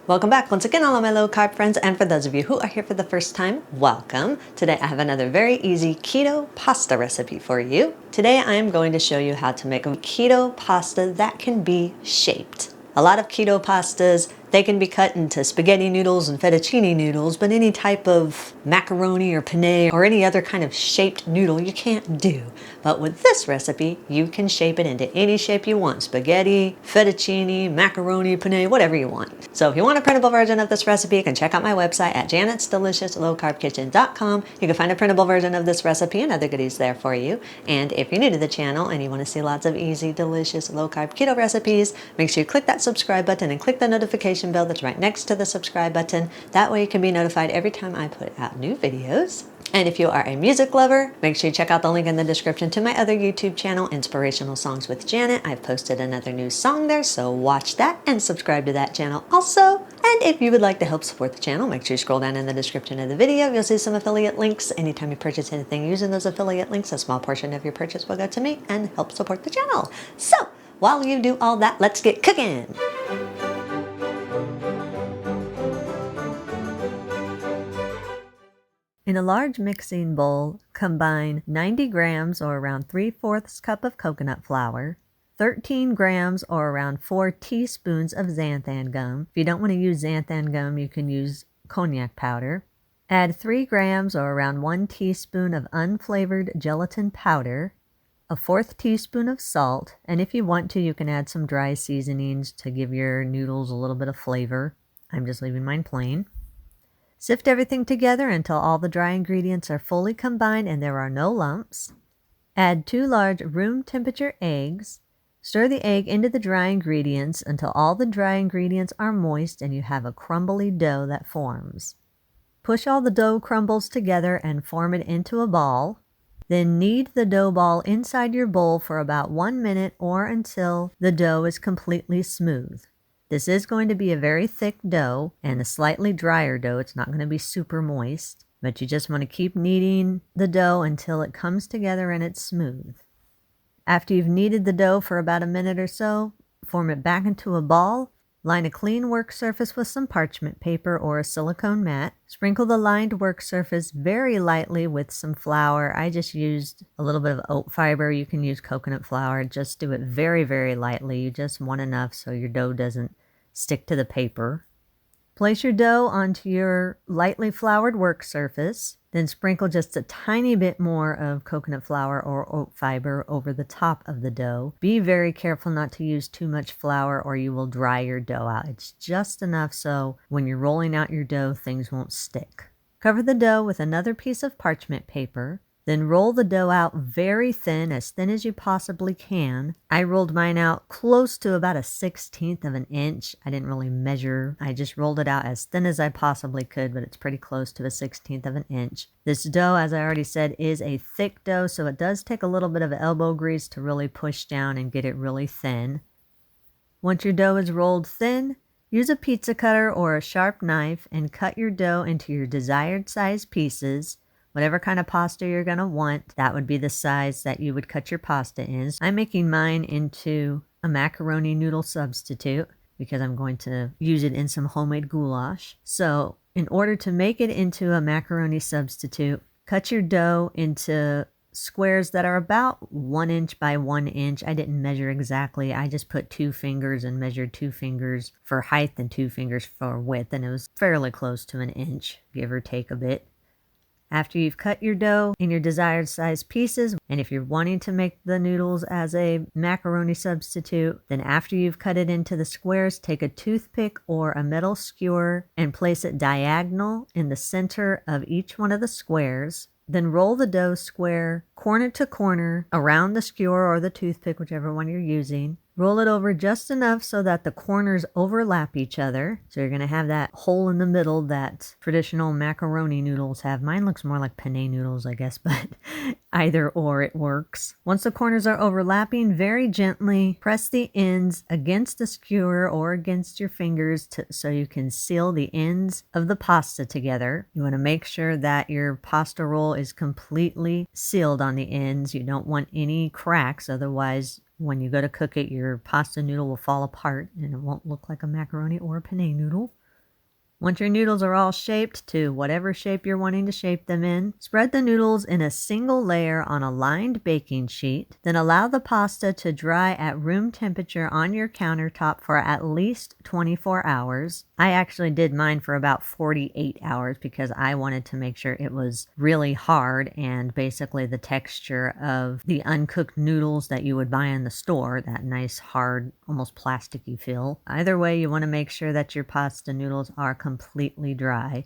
Welcome back once again, all of my low carb friends, and for those of you who are here for the first time, welcome. Today I have another very easy keto pasta recipe for you. Today I am going to show you how to make a keto pasta that can be shaped. A lot of keto pastas, they can be cut into spaghetti noodles and fettuccine noodles, but any type of macaroni or penne or any other kind of shaped noodle you can't do. But with this recipe, you can shape it into any shape you want. Spaghetti, fettuccine, macaroni, penne, whatever you want. So if you want a printable version of this recipe, you can check out my website at janet'sdeliciouslowcarbkitchen.com. You can find a printable version of this recipe and other goodies there for you. And if you're new to the channel and you want to see lots of easy, delicious, low-carb keto recipes, make sure you click that subscribe button and click the notification bell that's right next to the subscribe button. That way you can be notified every time I put out new videos. And if you are a music lover, make sure you check out the link in the description to my other YouTube channel, Inspirational Songs with Janet. I've posted another new song there, so watch that and subscribe to that channel also. And if you would like to help support the channel, make sure you scroll down in the description of the video. You'll see some affiliate links. Anytime you purchase anything using those affiliate links, a small portion of your purchase will go to me and help support the channel. So while you do all that, let's get cooking. In a large mixing bowl, combine 90 grams or around 3/4 cup of coconut flour, 13 grams or around 4 teaspoons of xanthan gum. If you don't want to use xanthan gum, you can use cognac powder. Add 3 grams or around 1 teaspoon of unflavored gelatin powder, a 1/4 teaspoon of salt, and if you want to, you can add some dry seasonings to give your noodles a little bit of flavor. I'm just leaving mine plain. Sift everything together until all the dry ingredients are fully combined and there are no lumps. Add 2 large room temperature eggs. Stir the egg into the dry ingredients until all the dry ingredients are moist and you have a crumbly dough that forms. Push all the dough crumbles together and form it into a ball. Then knead the dough ball inside your bowl for about 1 minute or until the dough is completely smooth. This is going to be a very thick dough and a slightly drier dough. It's not going to be super moist, but you just want to keep kneading the dough until it comes together and it's smooth. After you've kneaded the dough for about a minute or so, form it back into a ball. Line a clean work surface with some parchment paper or a silicone mat. Sprinkle the lined work surface very lightly with some flour. I just used a little bit of oat fiber. You can use coconut flour. Just do it very, very lightly. You just want enough so your dough doesn't stick to the paper. Place your dough onto your lightly floured work surface. Then sprinkle just a tiny bit more of coconut flour or oat fiber over the top of the dough. Be very careful not to use too much flour or you will dry your dough out. It's just enough so when you're rolling out your dough, things won't stick. Cover the dough with another piece of parchment paper. Then roll the dough out very thin, as thin as you possibly can. I rolled mine out close to about 1/16 of an inch. I didn't really measure. I just rolled it out as thin as I possibly could, but it's pretty close to 1/16 of an inch. This dough, as I already said, is a thick dough, so it does take a little bit of elbow grease to really push down and get it really thin. Once your dough is rolled thin, use a pizza cutter or a sharp knife and cut your dough into your desired size pieces. Whatever kind of pasta you're going to want, that would be the size that you would cut your pasta in. I'm making mine into a macaroni noodle substitute because I'm going to use it in some homemade goulash. So in order to make it into a macaroni substitute, cut your dough into squares that are about 1 inch by 1 inch. I didn't measure exactly. I just put 2 fingers and measured 2 fingers for height and 2 fingers for width, and it was fairly close to 1 inch, give or take a bit. After you've cut your dough in your desired size pieces, and if you're wanting to make the noodles as a macaroni substitute, then after you've cut it into the squares, take a toothpick or a metal skewer and place it diagonal in the center of each one of the squares. Then roll the dough square corner to corner around the skewer or the toothpick, whichever one you're using. Roll it over just enough so that the corners overlap each other. So you're going to have that hole in the middle that traditional macaroni noodles have. Mine looks more like penne noodles, I guess, but either or it works. Once the corners are overlapping, very gently press the ends against the skewer or against your fingers so you can seal the ends of the pasta together. You want to make sure that your pasta roll is completely sealed on the ends. You don't want any cracks, otherwise when you go to cook it, your pasta noodle will fall apart and it won't look like a macaroni or a penne noodle. Once your noodles are all shaped to whatever shape you're wanting to shape them in, spread the noodles in a single layer on a lined baking sheet, then allow the pasta to dry at room temperature on your countertop for at least 24 hours. I actually did mine for about 48 hours because I wanted to make sure it was really hard and basically the texture of the uncooked noodles that you would buy in the store, that nice hard, almost plasticky feel. Either way, you want to make sure that your pasta noodles are completely dry.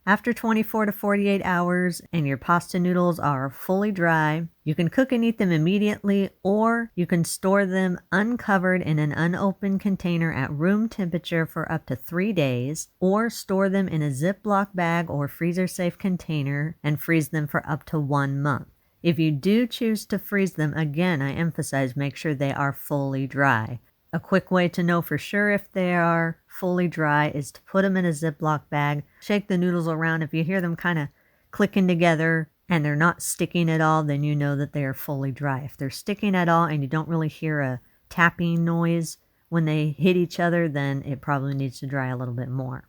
After 24 to 48 hours and your pasta noodles are fully dry, you can cook and eat them immediately, or you can store them uncovered in an unopened container at room temperature for up to 3 days, or store them in a Ziploc bag or freezer-safe container and freeze them for up to 1 month. If you do choose to freeze them, again, I emphasize make sure they are fully dry. A quick way to know for sure if they are fully dry is to put them in a Ziploc bag, shake the noodles around. If you hear them kind of clicking together and they're not sticking at all, then you know that they are fully dry. If they're sticking at all and you don't really hear a tapping noise when they hit each other, then it probably needs to dry a little bit more.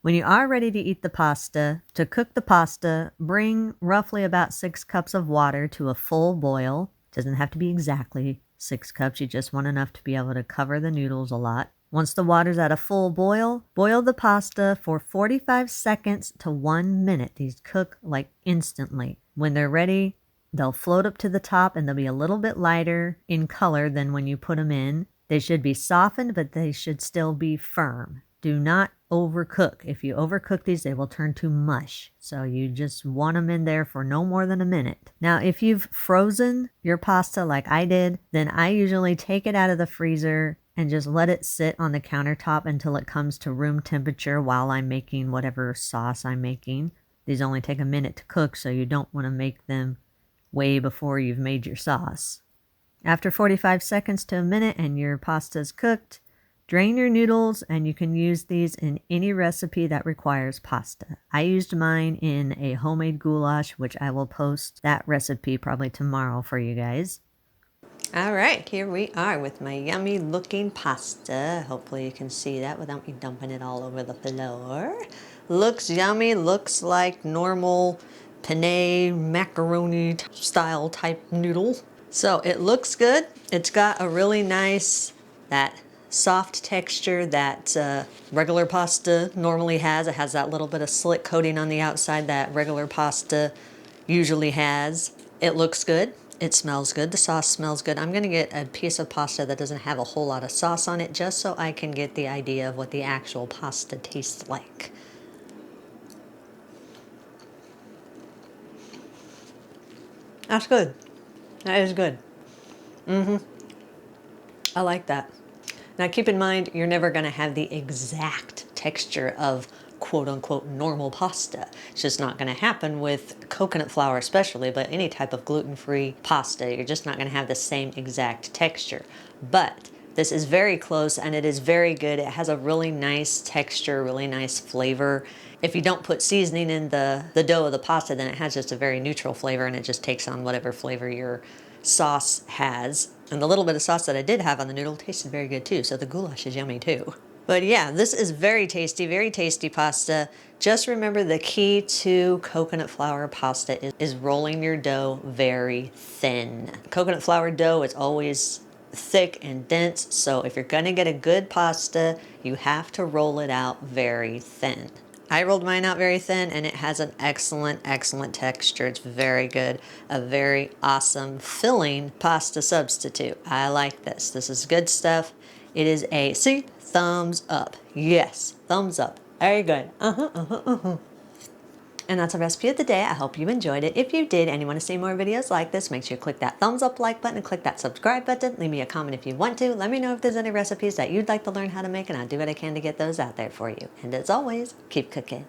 When you are ready to eat the pasta, to cook the pasta, bring roughly about 6 cups of water to a full boil. It doesn't have to be exactly 6 cups, you just want enough to be able to cover the noodles a lot. Once the water's at a full boil, boil the pasta for 45 seconds to 1 minute. These cook like instantly. When they're ready, they'll float up to the top and they'll be a little bit lighter in color than when you put them in. They should be softened, but they should still be firm. Do not overcook. If you overcook these, they will turn to mush. So you just want them in there for no more than a minute. Now, if you've frozen your pasta like I did, then I usually take it out of the freezer and just let it sit on the countertop until it comes to room temperature while I'm making whatever sauce I'm making. These only take a minute to cook, so you don't want to make them way before you've made your sauce. After 45 seconds to a minute and your pasta's cooked, drain your noodles, and you can use these in any recipe that requires pasta. I used mine in a homemade goulash, which I will post that recipe probably tomorrow for you guys. All right, here we are with my yummy looking pasta. Hopefully you can see that without me dumping it all over the floor. Looks yummy, looks like normal penne macaroni style type noodle. So it looks good. It's got a really nice, that soft texture that regular pasta normally has. It has that little bit of slick coating on the outside that regular pasta usually has. It looks good. It smells good. The sauce smells good. I'm going to get a piece of pasta that doesn't have a whole lot of sauce on it just so I can get the idea of what the actual pasta tastes like. That's good. That is good. I like that. Now keep in mind, you're never going to have the exact texture of quote-unquote normal pasta. It's just not going to happen with coconut flour especially, but any type of gluten-free pasta, you're just not going to have the same exact texture. But this is very close and it is very good. It has a really nice texture, really nice flavor. If you don't put seasoning in the dough of the pasta, then it has just a very neutral flavor and it just takes on whatever flavor your sauce has. And the little bit of sauce that I did have on the noodle tasted very good too, so the goulash is yummy too. But yeah, this is very tasty pasta. Just remember the key to coconut flour pasta is rolling your dough very thin. Coconut flour dough is always thick and dense, so if you're gonna get a good pasta, you have to roll it out very thin. I rolled mine out very thin and it has an excellent texture. It's very good. A very awesome filling pasta substitute. I like this. This is good stuff. It is a, see, thumbs up. Yes, thumbs up. Very good. And that's the recipe of the day. I hope you enjoyed it. If you did and you want to see more videos like this, make sure you click that thumbs up like button and click that subscribe button. Leave me a comment if you want to. Let me know if there's any recipes that you'd like to learn how to make, and I'll do what I can to get those out there for you. And as always, keep cooking.